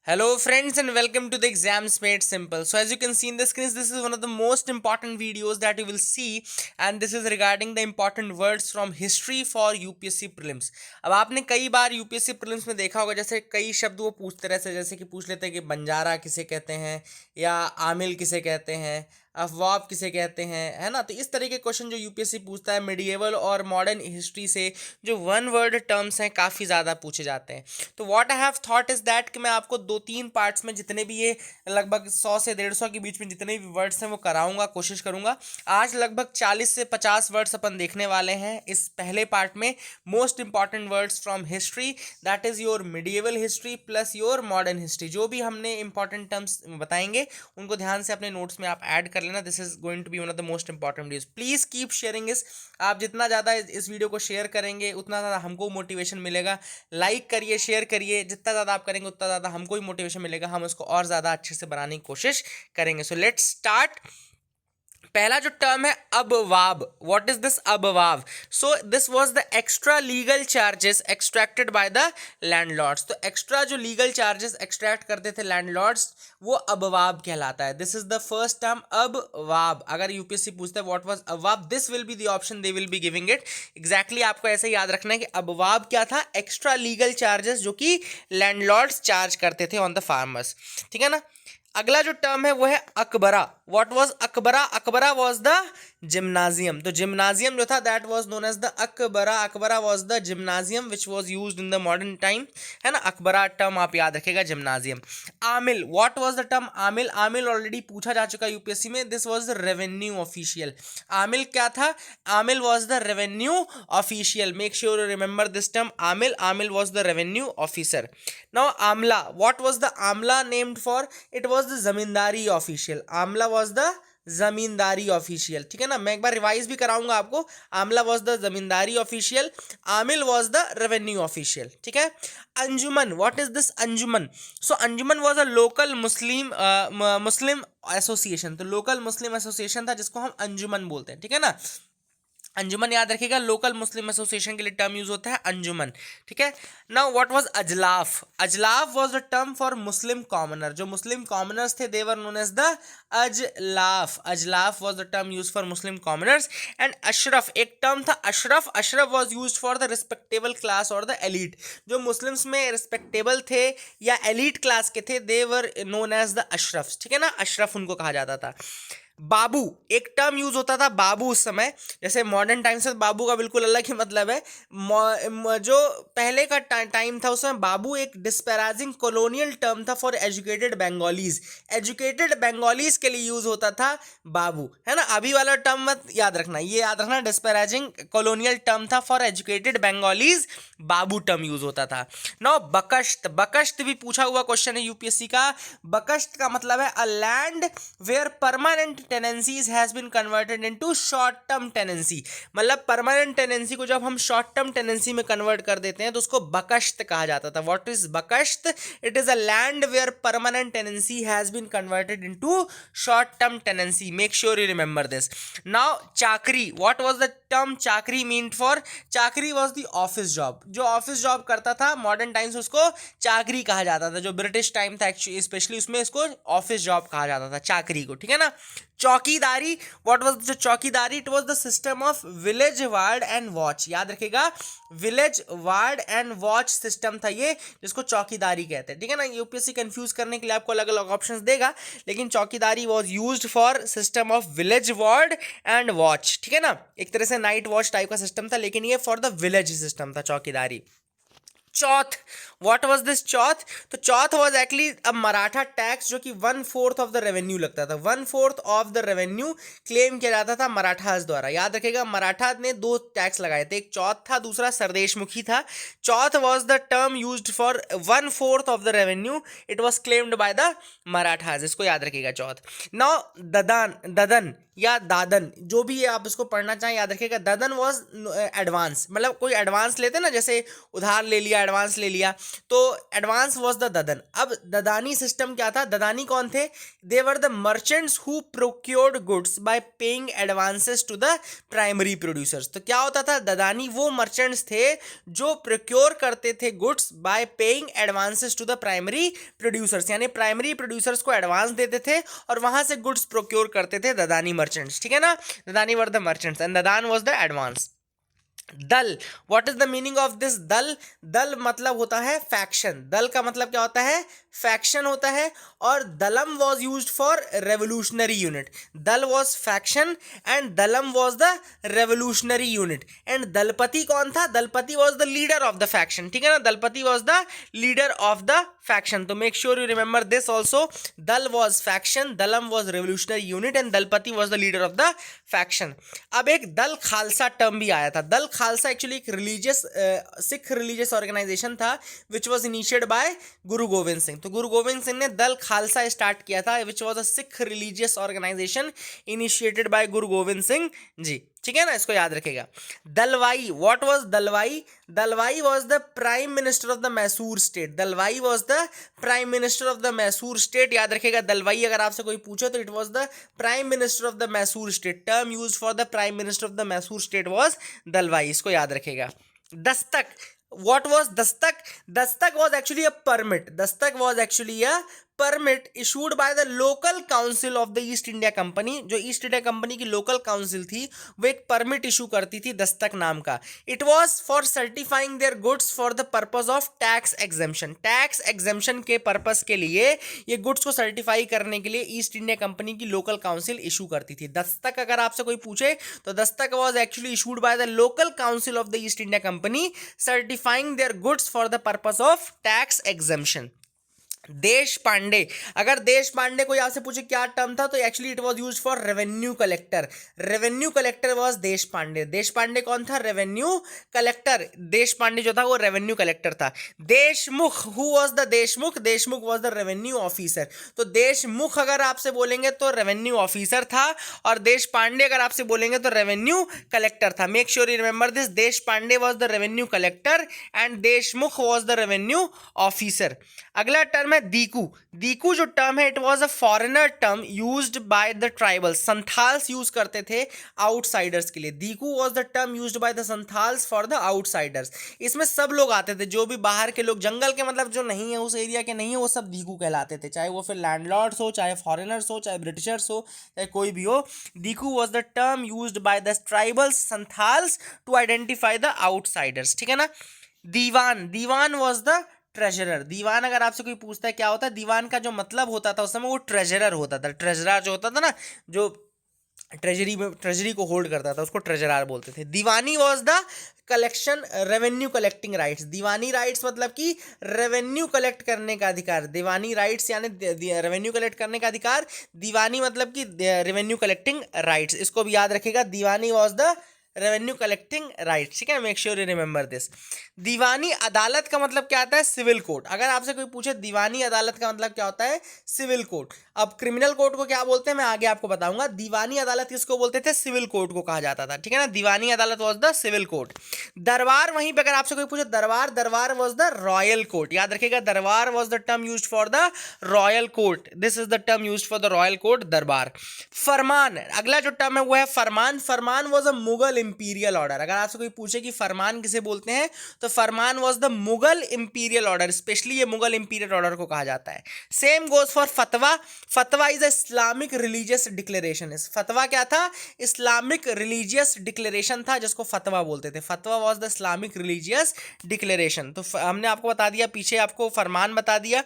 Hello friends and welcome to the Exams Made Simple. So as you can see in the screens, this is one of the most important videos that you will see, and this is regarding the important words from history for UPSC prelims. अब आपने कई बार UPSC prelims में देखा होगा, जैसे कई शब्द वो पूछते रहते हैं, जैसे कि पूछ लेते हैं कि बंजारा किसे कहते हैं या आमिल किसे कहते हैं, अफवाब किसे कहते हैं, है ना। तो इस तरह के क्वेश्चन जो यूपीएससी पूछता है मिडिएवल और मॉडर्न हिस्ट्री से, जो वन वर्ड टर्म्स हैं काफ़ी ज़्यादा पूछे जाते हैं। तो what I have thought is that कि मैं आपको 2-3 पार्ट्स में जितने भी ये लगभग 100 से 150 के बीच में जितने भी वर्ड्स हैं वो कराऊंगा, कोशिश करूंगा। आज लगभग 40 से 50 वर्ड्स अपन देखने वाले हैं इस पहले पार्ट में। Most important words from history, that is your medieval history plus your modern history. जो भी हमने इंपॉर्टेंट टर्म्स बताएंगे उनको ध्यान से अपने नोट्स में आप ऐड कर लेना। This is going to be one of the most important videos. Please keep sharing इस। आप जितना ज़्यादा इस वीडियो को शेयर करेंगे उतना ज़्यादा हमको मोटिवेशन मिलेगा। लाइक करिए, शेयर करिए, जितना ज़्यादा आप करेंगे उतना ज़्यादा हमको ही मोटिवेशन मिलेगा, हम उसको और ज़्यादा अच्छे से बनाने की कोशिश करेंगे। So let's start. पहला जो टर्म है अबवाब, what is this abwab? So this was the extra legal charges extracted by the landlords. तो एक्स्ट्रा जो लीगल चार्जेस एक्सट्रैक्ट करते थे लैंडलॉर्ड्स, वो अबवाब कहलाता है। This is the first term abwab. अगर यूपीएससी पूछता है what was abwab, this will be the option they will be giving it. Exactly आपको ऐसे याद रखना है कि अबवाब क्या था? एक्स्ट्रा लीगल चार्जेस जो कि लैंडलॉर्ड्स चार्ज करते थे ऑन द फार्मर्स, ठीक है ना। अगला जो टर्म है वो है अकबरा। What was akbara? Akbara was the gymnasium. तो जिम्नाजियम जो था that was known as the akbara. Akbara was the gymnasium which was used in the modern time, है ना। अकबरा टर्म आप याद रखेगा, gymnasium. Aamil, what was the term Aamil? Aamil already पूछा जा चुका यूपीएससी में। This was the revenue official. आमिल क्या था? आमिल was the revenue official. Make sure you remember this term Aamil. Aamil was the revenue officer. Now Amla, what was the Amla named for? It was the zamindari official. Amla was the zamindari official, ठीक है ना। मैं एक बार revise भी कराऊंगा आपको। Amla was the zamindari official, amil was the revenue official, ठीक है। Anjuman, what is this anjuman? So anjuman was a local Muslim association. तो लोकल मुस्लिम एसोसिएशन था जिसको हम अंजुमन बोलते हैं, ठीक है ना। अंजुमन याद रखिएगा, लोकल मुस्लिम एसोसिएशन के लिए टर्म यूज होता है अंजुमन, ठीक है। Now what was ajlaf? Ajlaf was the term for Muslim commoner. जो मुस्लिम कॉमनर्स थे they were known as the ajlaf. Ajlaf was the term use for Muslim commoners. And ashraf, एक टर्म था अशरफ। Ashraf was used for the respectable class और the elite. जो Muslims में respectable थे या एलीट क्लास के थे they were known as the ashraf, ठीक है ना। अशरफ उनको कहा जाता था। बाबू, एक टर्म यूज होता था बाबू उस समय। जैसे मॉडर्न टाइम से बाबू का बिल्कुल अलग ही मतलब है। जो पहले का टाइम था उसमें बाबू एक डिस्पैराजिंग कॉलोनियल टर्म था for educated Bengalis. Educated Bengalis के लिए यूज होता था बाबू, है ना। अभी वाला टर्म मत याद रखना, ये याद रखना डिस्पैराजिंग कॉलोनियल टर्म था for educated Bengalis, Babu term use होता था। नाउ बकश्त, बकश्त भी पूछा हुआ क्वेश्चन है यूपीएससी का। बकश्त का मतलब है a land where permanent tenancies has been converted into short term tenancy. मतलब परमानेंट टेनेंसी को जब हम शॉर्ट टर्म टेनेंसी में कन्वर्ट कर देते हैं तो उसको बकश्त कहा जाता था। What is bakasht? It is a land where permanent tenancy has been converted into short term tenancy. Make sure you remember this. Now chakri, what was the term chakri mean for? Chakri was the office job. जो office job करता था modern times उसको चाकरी कहा जाता था। जो British time था एक्चुअली स्पेशली उसमें इसको ऑफिस जॉब कहा जाता था, चाकरी को, ठीक है ना। Chowkidari, what was the chowkidari? It was the system of village ward and watch. याद रखिएगा, village ward and watch system था ये, जिसको चौकीदारी कहते हैं, ठीक है ना। यूपीएससी कंफ्यूज करने के लिए आपको अलग अलग ऑप्शंस देगा, लेकिन chowkidari was used for system of village ward and watch, ठीक है ना। एक तरह से नाइट वॉच टाइप का सिस्टम था, लेकिन ये फॉर द विलेज सिस्टम था चौकीदारी। Chauth, what was this chauth? तो chauth was actually a Maratha tax जो कि 1/4 ऑफ द रेवेन्यू लगता था। 1/4 ऑफ द रेवेन्यू क्लेम किया जाता था मराठास द्वारा। याद रखेगा, मराठा ने 2 टैक्स लगाए थे, एक चौथ था, दूसरा सरदेशमुखी था। Chauth was the term used for 1/4 of the revenue. It was claimed by the Marathas, इसको याद रखिएगा चौथ। नाउ ददन, ददन या दादन, जो भी है आप इसको पढ़ना चाहें याद रखिएगा। ददन वाज एडवांस, मतलब कोई एडवांस लेते ना, जैसे उधार ले लिया एडवांस ले लिया, तो एडवांस वाज द ददन। अब ददानी सिस्टम क्या था? ददानी कौन थे? They were the merchants who procured goods by paying advances to the primary producers. तो क्या होता था? ददानी वो मर्चेंट्स थे जो प्रोक्योर करते थे goods by paying advances to the primary producers, यानी प्राइमरी प्रोड्यूसर्स को एडवांस देते थे और वहां से गुड्स प्रोक्योर करते थे ददानी मर्चेंट्स, ठीक है ना? Dadani were the merchants and dadan was the advance. Dal, what is the meaning of this dal? दल मतलब होता है फैक्शन। दल का मतलब क्या होता है? फैक्शन होता है। और dalam was use for revolutionary unit. Dal was faction and dalam was the revolutionary unit. And dalpati कौन था? Dalpati was the leader of the faction, ठीक है ना? Dalpati was the leader of the faction. तो make sure you remember this also. Dal was faction, dalam was revolutionary unit and dalpati was the leader of the faction. अब एक Dal Khalsa term भी आया था। दल खालसा एक्चुअली एक रिलीजियस सिख रिलीजियस ऑर्गेनाइजेशन था which was initiated by Guru Gobind Singh. तो गुरु गोविंद सिंह ने दल खालसा स्टार्ट किया था which was a Sikh religious organization initiated by Guru Gobind Singh ji, ठीक है ना? इसको याद रखेगा। Dalwai, what was Dalwai? Dalwai was the prime minister of the Mysore state. Dalwai was the prime minister of the Mysore state. याद रखेगा, दलवाई अगर आपसे कोई पूछे तो it was the prime minister of the Mysore state. Term use for the prime minister of the Mysore state was Dalwai, इसको याद रखेगा। Dastak, what was dastak? Dastak was actually a permit. Dastak was actually a permit issued by the local council of the East India Company। जो east India company की local council थी वो एक permit issue करती थी दस्तक नाम का। It was for certifying their goods for the purpose of tax exemption. Tax exemption के पर्पज के लिए ये गुड्स को सर्टिफाई करने के लिए ईस्ट इंडिया कंपनी की लोकल काउंसिल इशू करती थी। दस्तक अगर आपसे कोई पूछे तो Dastak was actually issued by the local council of the east India company certifying their goods for the purpose of tax exemption. देश पांडे, अगर देश पांडे कोई आपसे पूछे क्या टर्म था तो actually it was used for revenue collector. Revenue collector was देश पांडे। देश पांडे कौन था? Revenue collector. देश पांडे जो था वो रेवेन्यू कलेक्टर था। Deshmukh, who was the Deshmukh? Deshmukh was the revenue officer. तो देशमुख अगर आपसे बोलेंगे तो रेवेन्यू ऑफिसर था और देश पांडे अगर आपसे बोलेंगे तो रेवेन्यू कलेक्टर था। Make sure you remember this. Deshpande was the revenue collector and deshmukh was the revenue officer. अगला टर्म है दीकू। दीकू जो टर्म है it was a foreigner term used by the tribals. Santhals use करते थे आउटसाइडर्स के लिए। Diku was the term used by the Santhals for the outsiders. इसमें सब लोग आते थे, जो भी बाहर के लोग, जंगल के मतलब जो नहीं है उस एरिया के नहीं है, वो सब दीकू कहलाते थे, चाहे वो फिर लैंडलॉर्ड्स हो, चाहे फॉरेनर्स हो, चाहे ब्रिटिशर्स हो, चाहे कोई भी हो। Diku was the term used by the tribals Santhals to identify the outsiders, ठीक है ना? Diwan, diwan was the treasurer. दीवान अगर आपसे कोई पूछता है क्या होता है, दीवान का जो मतलब होता था उस समय वो ट्रेजरर होता था। ट्रेजरर जो होता था ना, जो ट्रेजरी को होल्ड करता था उसको ट्रेजरर बोलते थे। Diwani was the collection revenue collecting rights. Diwani rights मतलब कि रेवेन्यू कलेक्ट करने का अधिकार। दीवानी राइट्स यानी रेवेन्यू कलेक्ट करने का अधिकार। दीवानी मतलब कि रेवेन्यू कलेक्टिंग राइट्स, इसको भी याद रखेगा। Diwani was the revenue collecting right, ठीक है? Make sure you remember this. दीवानी अदालत का मतलब क्या आता है? Civil court. अगर आपसे कोई पूछे दीवानी अदालत का मतलब क्या होता है? Civil court. अब क्रिमिनल कोर्ट को क्या बोलते हैं मैं आगे आपको बताऊंगा। दीवानी अदालत किसको बोलते थे? सिविल कोर्ट को कहा जाता था, ठीक है ना? दीवानी अदालत वाज द सिविल कोर्ट। दरबार, वहीं पे अगर आपसे कोई पूछे दरबार, दरबार वाज द रॉयल कोर्ट। याद रखिएगा, darbar was the term used for the royal court. This is the term used for the royal court, darbar. फरमान, अगला जो टर्म है वो है फरमान। Farman was a Mughal imperial order. अगर आपसे कोई पूछे कि फरमान किसे बोलते हैं तो farman was the Mughal imperial order. Specially ये मुगल इंपीरियल ऑर्डर को कहा जाता है। सेम गोज फॉर फतवा। फतवा is a Islamic religious declaration. फतवा क्या था? इस्लामिक रिलीजियस डिक्लेरेशन था जिसको फतवा बोलते थे। फतवा was the Islamic religious declaration. तो हमने आपको बता दिया, पीछे आपको फरमान बता दिया।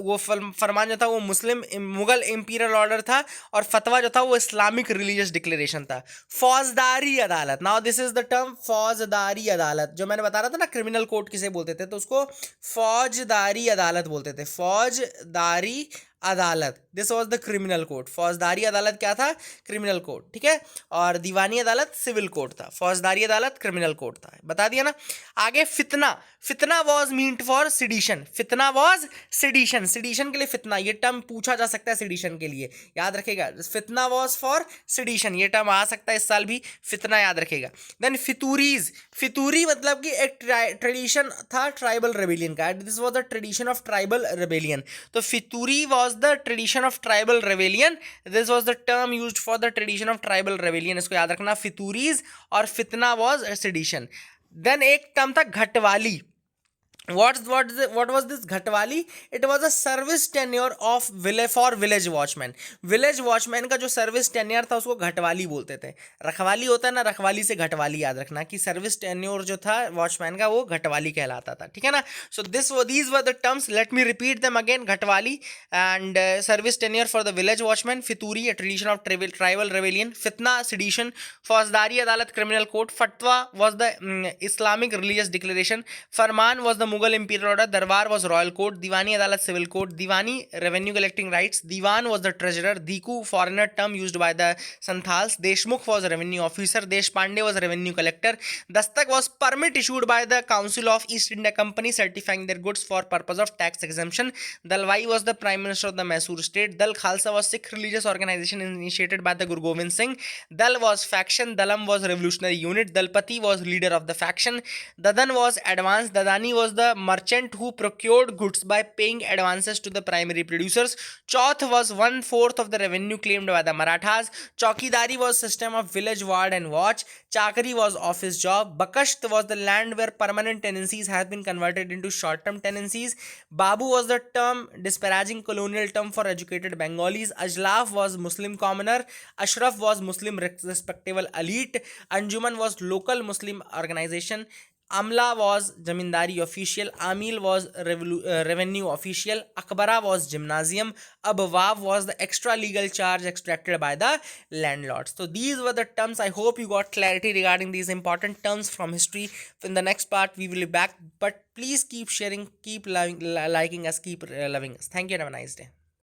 वो फरमान जो था वो मुस्लिम मुगल इंपीरियल ऑर्डर था और फतवा जो था वो इस्लामिक रिलीजियस डिक्लेरेशन था। फौजदारी अदालत, now this is the term फौजदारी अदालत। जो मैंने बता रहा था ना क्रिमिनल कोर्ट किसे बोलते थे, तो उसको फौजदारी अदालत बोलते थे। फौजदारी अदालत, this was the criminal code. फौजदारी अदालत क्या था? क्रिमिनल कोड, ठीक है। और दीवानी अदालत सिविल कोड था, फौजदारी अदालत क्रिमिनल कोड था, बता दिया ना। आगे फितना, fitna was meant for sedition, fitna was sedition, sedition के लिए फितना, ये टर्म पूछा जा सकता है सिडिशन के लिए, याद रखेगा। फितना वॉज फॉर सिडिशन, ये टर्म आ सकता है इस साल भी, फितना याद रखेगा। देन फितूरीज, फितूरी मतलब कि एक ट्रेडिशन था ट्राइबल रेबेलियन का, this was the tradition of tribal rebellion. तो fituri was the tradition of tribal rebellion, this was the term used for the tradition of tribal rebellion, इसको याद रखना, फितूरीज। और फितना वॉज सेडिशन। देन एक टर्म था घटवाली। what was this घटवाली? it was a service tenure of village for village watchman, village watchman का जो service tenure था उसको घटवाली बोलते थे। रखवाली होता है ना, रखवाली से घटवाली, याद रखना कि सर्विस टेन्योर जो था वॉचमैन का वो घटवाली कहलाता था, ठीक है ना। So these were the terms, let me repeat them again. Ghatwali and service tenure for the village watchman, fituri a tradition of tribal rebellion, fitna sedition, faujdari adalat criminal code, fatwa was the Islamic religious declaration, farman was the Mughal imperial order, darbar was royal court, diwani adalat civil court, Deewani revenue collecting rights, Diwan was the treasurer, दीकू foreigner term used by the Santhals, Deshmukh was revenue officer, Deshpande was revenue collector, Dastak was permit issued by the Council of East India Company certifying their goods for purpose of tax exemption, Dalwai was the prime minister of the Mysore state, दल Khalsa was Sikh religious organization initiated by the Guru Gobind Singh, दल was faction, dalam was revolutionary unit, dalpati was leader of the faction, dadan was advance, dadani was the merchant who procured goods by paying advances to the primary producers, chauth was 1/4 of the revenue claimed by the Marathas, chaukidari was system of village ward and watch, chakri was office job, bakasht was the land where permanent tenancies have been converted into short term tenancies, babu was the term disparaging colonial term for educated Bengalis, ajlaf was Muslim commoner, ashraf was Muslim respectable elite, anjuman was local Muslim organization, Amla was Jamindari official, Amil was revenue official, Akbara was gymnasium, Abwab was the extra legal charge extracted by the landlords. So these were the terms. I hope you got clarity regarding these important terms from history. In the next part, we will be back. But please keep sharing, keep liking us, keep loving us. Thank you and have a nice day.